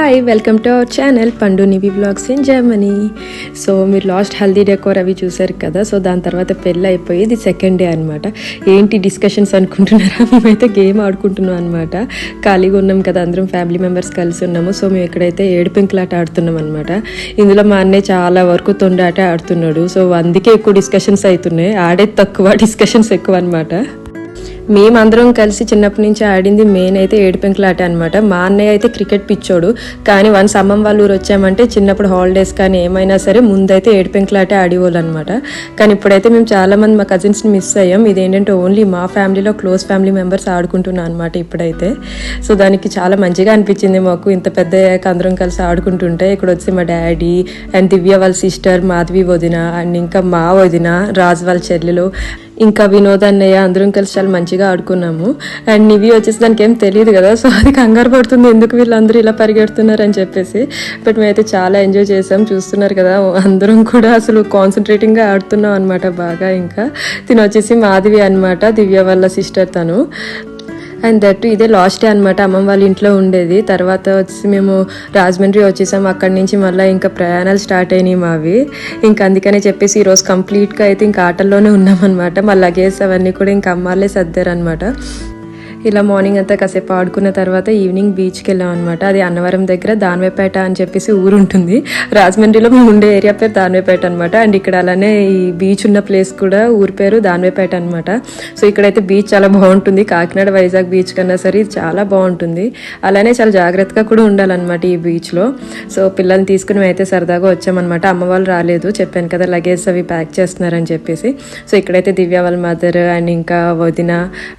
Hi, welcome to our channel పండు నివి vlogs in Germany. So మీరు last haldi decor అవి చూసారు కదా. సో దాని తర్వాత పెళ్ళి అయిపోయి ఇది సెకండ్ డే అనమాట. ఏంటి డిస్కషన్స్ అనుకుంటున్నారా? మేమైతే గేమ్ ఆడుకుంటున్నాం అనమాట. ఖాళీగా ఉన్నాం కదా, అందరం ఫ్యామిలీ మెంబర్స్ కలిసి ఉన్నాము. సో మేము ఎక్కడైతే ఏడుపెంకులాట ఆడుతున్నాం అనమాట. ఇందులో మా అన్నయ్య చాలా వరకు తొండాట ఆడుతున్నాడు. సో అందుకే ఎక్కువ డిస్కషన్స్ అవుతున్నాయి. ఆడేది తక్కువ, డిస్కషన్స్ ఎక్కువ అనమాట. మేమందరం కలిసి చిన్నప్పటి నుంచి ఆడింది మెయిన్ అయితే ఏడుపెంకులాట అనమాట. మా అన్నయ్య అయితే క్రికెట్ పిచ్చోడు, కానీ వన్స్ అమ్మమ్మ వాళ్ళ ఊరు వచ్చామంటే చిన్నప్పుడు హాలిడేస్ కానీ ఏమైనా సరే ముందైతే ఏడుపెంకులాట ఆడేవాళ్ళు అనమాట. కానీ ఇప్పుడైతే మేము చాలామంది మా కజిన్స్ని మిస్ అయ్యాం. ఇదేంటంటే ఓన్లీ మా ఫ్యామిలీలో క్లోజ్ ఫ్యామిలీ మెంబర్స్ ఆడుకుంటున్నాం అనమాట ఇప్పుడైతే. సో దానికి చాలా మంచిగా అనిపించింది మాకు, ఇంత పెద్ద అందరం కలిసి ఆడుకుంటుంటే. ఇక్కడ వచ్చి మా డాడీ అండ్ దివ్య వాళ్ళ సిస్టర్, మాధవి వదిన అండ్ ఇంకా మా వదిన, రాజు వాళ్ళ చెల్లెలు, ఇంకా వినోద్ అన్నయ్య అందరం కలిసి చాలా మంచిగా ఆడుకున్నాము. అండ్ నివి వచ్చేసి దానికి ఏం తెలియదు కదా, సో అది కంగారు పడుతుంది ఎందుకు వీళ్ళందరూ ఇలా పరిగెడుతున్నారు అని చెప్పేసి. బట్ మేమైతే చాలా ఎంజాయ్ చేసాం. చూస్తున్నారు కదా, అందరం కూడా అసలు కాన్సన్ట్రేటింగ్గా ఆడుతున్నాం అనమాట బాగా. ఇంకా తిని వచ్చేసి మాధవి అనమాట, దివ్య వాళ్ళ సిస్టర్ తను. అండ్ దట్ ఇదే లాస్ట్ డే అనమాట అమ్మమ్మ వాళ్ళ ఇంట్లో ఉండేది. తర్వాత వచ్చి మేము రాజమండ్రి వచ్చేసాం. అక్కడి నుంచి మళ్ళీ ఇంకా ప్రయాణాలు స్టార్ట్ అయినాయి మావి. ఇంకా అందుకనే చెప్పేసి ఈరోజు కంప్లీట్గా అయితే ఇంకా ఆటల్లోనే ఉన్నామన్నమాట. మా లగేజ్ అవన్నీ కూడా ఇంకా అమ్మాలే సర్దారనమాట. ఇలా మార్నింగ్ అంతా కాసేపు ఆడుకున్న తర్వాత ఈవినింగ్ బీచ్కి వెళ్ళాం అనమాట. అది అన్నవరం దగ్గర దాన్వేపేట అని చెప్పేసి ఊరు ఉంటుంది. రాజమండ్రిలో మేము ఉండే ఏరియా పేరు దాన్వేపేట అనమాట. అండ్ ఇక్కడ అలానే ఈ బీచ్ ఉన్న ప్లేస్ కూడా ఊరి పేరు దాన్వేపేట అనమాట. సో ఇక్కడైతే బీచ్ చాలా బాగుంటుంది. కాకినాడ, వైజాగ్ బీచ్ కన్నా సరే ఇది చాలా బాగుంటుంది. అలానే చాలా జాగ్రత్తగా కూడా ఉండాలన్నమాట ఈ బీచ్లో. సో పిల్లల్ని తీసుకుని అయితే సరదాగా వచ్చామన్నమాట. అమ్మ వాళ్ళు రాలేదు, చెప్పాను కదా లగేజ్ అవి ప్యాక్ చేస్తున్నారని చెప్పేసి. సో ఇక్కడైతే దివ్య వాళ్ళ మదర్ అండ్ ఇంకా వదిన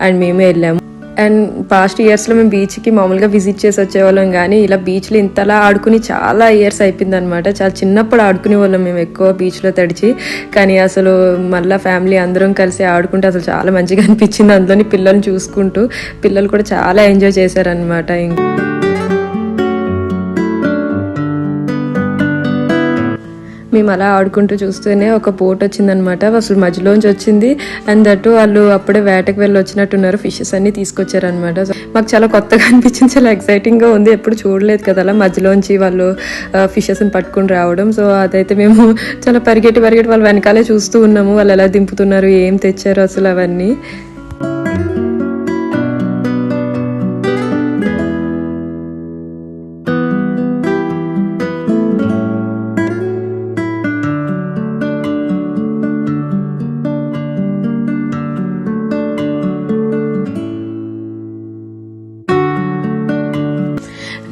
అండ్ మేమే వెళ్ళాము. అండ్ పాస్ట్ ఇయర్స్లో మేము బీచ్కి మామూలుగా విజిట్ చేసి వచ్చేవాళ్ళం, కానీ ఇలా బీచ్లో ఇంతలా ఆడుకుని చాలా ఇయర్స్ అయిపోయింది అనమాట. చాలా చిన్నప్పుడు ఆడుకునే వాళ్ళం మేము ఎక్కువ బీచ్లో తడిచి. కానీ అసలు మళ్ళీ ఫ్యామిలీ అందరం కలిసి ఆడుకుంటే అసలు చాలా మంచిగా అనిపించింది. అందులోని పిల్లల్ని చూసుకుంటూ పిల్లలు కూడా చాలా ఎంజాయ్ చేశారనమాట. మేము అలా ఆడుకుంటూ చూస్తూనే ఒక బోట్ వచ్చిందనమాట. అసలు మధ్యలోంచి వచ్చింది. అండ్ దట్టు వాళ్ళు అప్పుడే వేటకు వెళ్ళి వచ్చినట్టున్నారు. ఫిషెస్ అన్ని తీసుకొచ్చారనమాట. మాకు చాలా కొత్తగా అనిపించింది, చాలా ఎక్సైటింగ్గా ఉంది. ఎప్పుడు చూడలేదు కదా అలా మధ్యలోంచి వాళ్ళు ఫిషెస్ని పట్టుకుని రావడం. సో అదైతే మేము చాలా పరిగెట్టి వాళ్ళ వెనకాలే చూస్తూ ఉన్నాము, వాళ్ళు ఎలా దింపుతున్నారు, ఏం తెచ్చారు అసలు అవన్నీ.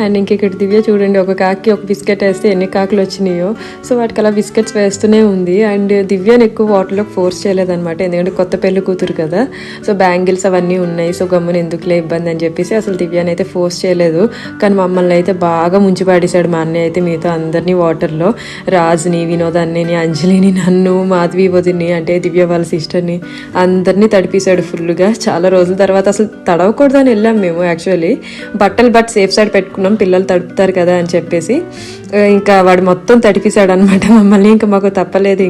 అండ్ ఇంక ఇక్కడ దివ్య చూడండి, ఒక కాకి ఒక బిస్కెట్ వేస్తే ఎన్ని కాకులు వచ్చినాయో. సో వాటికి అలా బిస్కెట్స్ వేస్తూనే ఉంది. అండ్ దివ్యని ఎక్కువ వాటర్లోకి ఫోర్స్ చేయలేదన్నమాట, ఎందుకంటే కొత్త పెళ్లి కూతురు కదా. సో బ్యాంగిల్స్ అవన్నీ ఉన్నాయి, సో గమ్మున ఎందుకులే ఇబ్బంది అని చెప్పేసి అసలు దివ్యని అయితే ఫోర్స్ చేయలేదు. కానీ మమ్మల్ని అయితే బాగా ముంచి పాడేశాడు మా అన్నయ్య అయితే. మిగతా అందరినీ వాటర్లో, రాజుని, వినోదాన్ని, అంజలిని, నన్ను, మాధవి వదిని అంటే దివ్య వాళ్ళ సిస్టర్ని అందరినీ తడిపేశాడు ఫుల్గా. చాలా రోజుల తర్వాత అసలు తడవకూడదు అని వెళ్ళాం మేము యాక్చువల్లీ. బట్టలు సేఫ్ సైడ్ పెట్టుకున్నాం, పిల్లలు తడుపుతారు కదా అని చెప్పేసి. ఇంకా వాడు మొత్తం తడిపేశాడు అనమాట మమ్మల్ని. ఇంకా మాకు తప్పలేదు.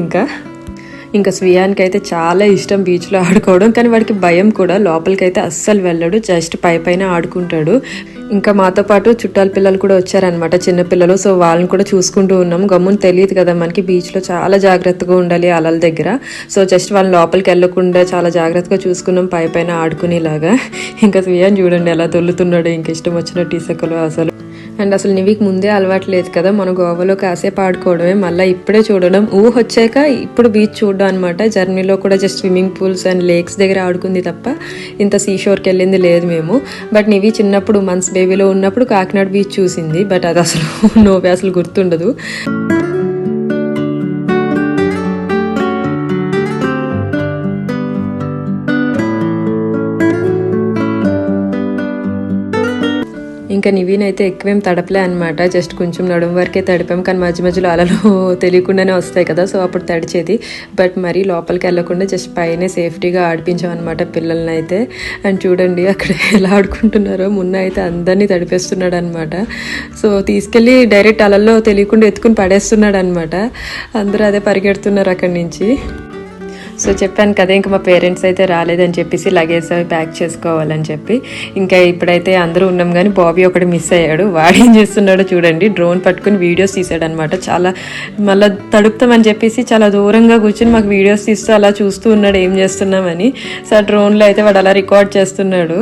ఇంకా స్వియానికి అయితే చాలా ఇష్టం బీచ్లో ఆడుకోవడం, కానీ వాడికి భయం కూడా. లోపలికి అయితే అస్సలు వెళ్ళడు, జస్ట్ పైన ఆడుకుంటాడు. ఇంకా మాతో పాటు చుట్టాల పిల్లలు కూడా వచ్చారనమాట, చిన్నపిల్లలు. సో వాళ్ళని కూడా చూసుకుంటూ ఉన్నాం. గమ్మున తెలియదు కదా మనకి, బీచ్లో చాలా జాగ్రత్తగా ఉండాలి అలల దగ్గర. సో జస్ట్ వాళ్ళని లోపలికి వెళ్ళకుండా చాలా జాగ్రత్తగా చూసుకున్నాం పైన ఆడుకునేలాగా. ఇంకా స్వియాన్ చూడండి ఎలా దొల్లుతున్నాడు, ఇంక ఇష్టం వచ్చినట్టు ఇసుకలో అసలు. అండ్ అసలు నివికి ముందే అలవాటు లేదు కదా, మన గోవాలో కాసేపు ఆడుకోవడమే, మళ్ళీ ఇప్పుడే చూడడం. వచ్చాక ఇప్పుడు బీచ్ చూడడం అనమాట. జర్నీలో కూడా just swimming pools and lakes దగ్గర ఆడుకుంది తప్ప ఇంత సీషోర్కి వెళ్ళింది లేదు మేము. బట్ నివి చిన్నప్పుడు మంత్స్ బేబీలో ఉన్నప్పుడు కాకినాడ బీచ్ చూసింది, బట్ అది అసలు అసలు గుర్తుండదు. ఇంకా నివీనైతే ఎక్కువేం తడపలే అనమాట, జస్ట్ కొంచెం నడుము వరకే తడిపాం. కానీ మధ్యలో అలలు తెలియకుండానే వస్తాయి కదా, సో అప్పుడు తడిచేది. బట్ మరీ లోపలికి వెళ్ళకుండా జస్ట్ పైనే సేఫ్టీగా ఆడిపించాం అనమాట పిల్లల్ని అయితే. అండ్ చూడండి అక్కడ ఎలా ఆడుకుంటున్నారో. మున్న అయితే అందరినీ తడిపేస్తున్నాడు అనమాట. సో తీసుకెళ్ళి డైరెక్ట్ అలల్లో తెలియకుండా ఎత్తుకుని పడేస్తున్నాడు అనమాట. అందరూ అదే పరిగెడుతున్నారు అక్కడి నుంచి. సో చెప్పాను కదా, ఇంకా మా పేరెంట్స్ అయితే రాలేదని చెప్పేసి లగేజ్ అవి ప్యాక్ చేసుకోవాలని చెప్పి ఇంకా ఇప్పుడైతే అందరూ ఉన్నాం. కానీ బాబీ ఒకటి మిస్ అయ్యాడు. వాడేం చేస్తున్నాడో చూడండి, డ్రోన్ పట్టుకుని వీడియోస్ తీసాడనమాట. చాలా మళ్ళీ తడుపుతామని చెప్పేసి చాలా దూరంగా కూర్చొని మాకు వీడియోస్ తీస్తూ అలా చూస్తూ ఉన్నాడు ఏం చేస్తున్నామని. సో ఆ డ్రోన్లో అయితే వాడు అలా రికార్డ్ చేస్తున్నాడు.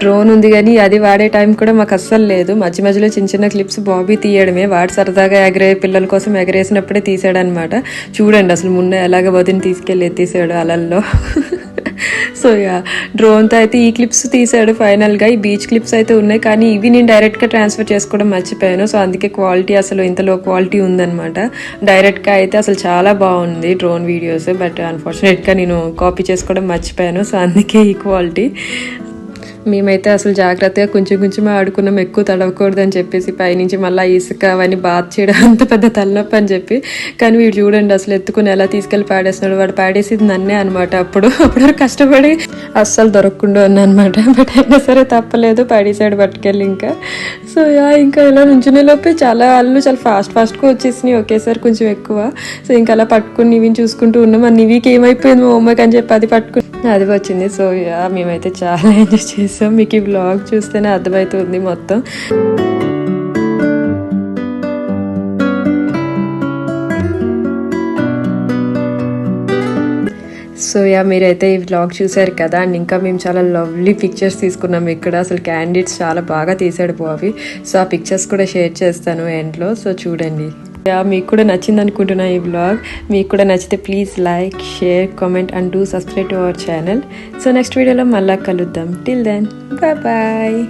డ్రోన్ ఉంది కానీ అది వాడే టైం కూడా మాకు అస్సలు లేదు. మధ్య మధ్యలో చిన్న చిన్న క్లిప్స్ బాబీ తీయడమే. వాడు సరదాగా పిల్లల కోసం ఎగరేసినప్పుడే తీసాడనమాట. చూడండి అసలు మున్న ఎలాగ వదిని తీసుకెళ్ళి ఎత్తేసాడు అలల్లో. సో డ్రోన్తో అయితే ఈ క్లిప్స్ తీసాడు ఫైనల్గా. ఈ బీచ్ క్లిప్స్ అయితే ఉన్నాయి, కానీ ఇవి నేను డైరెక్ట్గా ట్రాన్స్ఫర్ చేసుకోవడం మర్చిపోయాను. సో అందుకే క్వాలిటీ అసలు ఇంత లో క్వాలిటీ ఉందన్నమాట. డైరెక్ట్గా అయితే అసలు చాలా బాగుంది డ్రోన్ వీడియోస్, బట్ అన్ఫార్చునేట్గా నేను కాపీ చేసుకోవడం మర్చిపోయాను. సో అందుకే ఈ క్వాలిటీ. మేమైతే అసలు జాగ్రత్తగా కొంచెం కొంచెం ఆడుకున్నాం, ఎక్కువ తడవకూడదని చెప్పేసి. పైనుంచి మళ్ళీ ఇసుక అవన్నీ బాత్ చేయడం అంత పెద్ద తలనొప్పి అని చెప్పి. కానీ వీడు చూడండి అసలు ఎత్తుకుని ఎలా తీసుకెళ్ళి పాడేస్తున్నాడు. వాడు పాడేసేది నన్నే అనమాట. అప్పుడు కష్టపడి అస్సలు దొరకకుండా ఉన్నానమాట. బట్ అయినా సరే తప్పలేదు, పడేసాడు పట్టుకెళ్ళి. ఇంకా సో ఇంకా ఇలా నుంచునే లోపే చాలా ఫాస్ట్గా వచ్చేసినాయి ఒకేసారి, కొంచెం ఎక్కువ. సో ఇంకా అలా పట్టుకుని నివిని చూసుకుంటూ ఉన్నాం. ఆ నివికి ఏమైపోయింది మా అమ్మకి అని చెప్పి అది పట్టుకుని అది వచ్చింది. సో మేమైతే చాలా ఎంజాయ్ చేసాం. మీకు ఈ వ్లాగ్ చూస్తేనే అర్థమవుతుంది మొత్తం. సో మీరైతే ఈ వ్లాగ్ చూసారు కదా. అండ్ ఇంకా మేము చాలా లవ్లీ పిక్చర్స్ తీసుకున్నాం ఇక్కడ. అసలు క్యాండిడేట్స్ చాలా బాగా తీసాడు బాబీ. సో ఆ పిక్చర్స్ కూడా షేర్ చేస్తాను ఎండ్లో. సో చూడండి. మీకు కూడా నచ్చింది అనుకుంటున్నా ఈ వ్లాగ్. మీకు కూడా నచ్చితే please like, share, comment and do subscribe to our channel. So next వీడియోలో మళ్ళీ కలుద్దాం. Till then bye.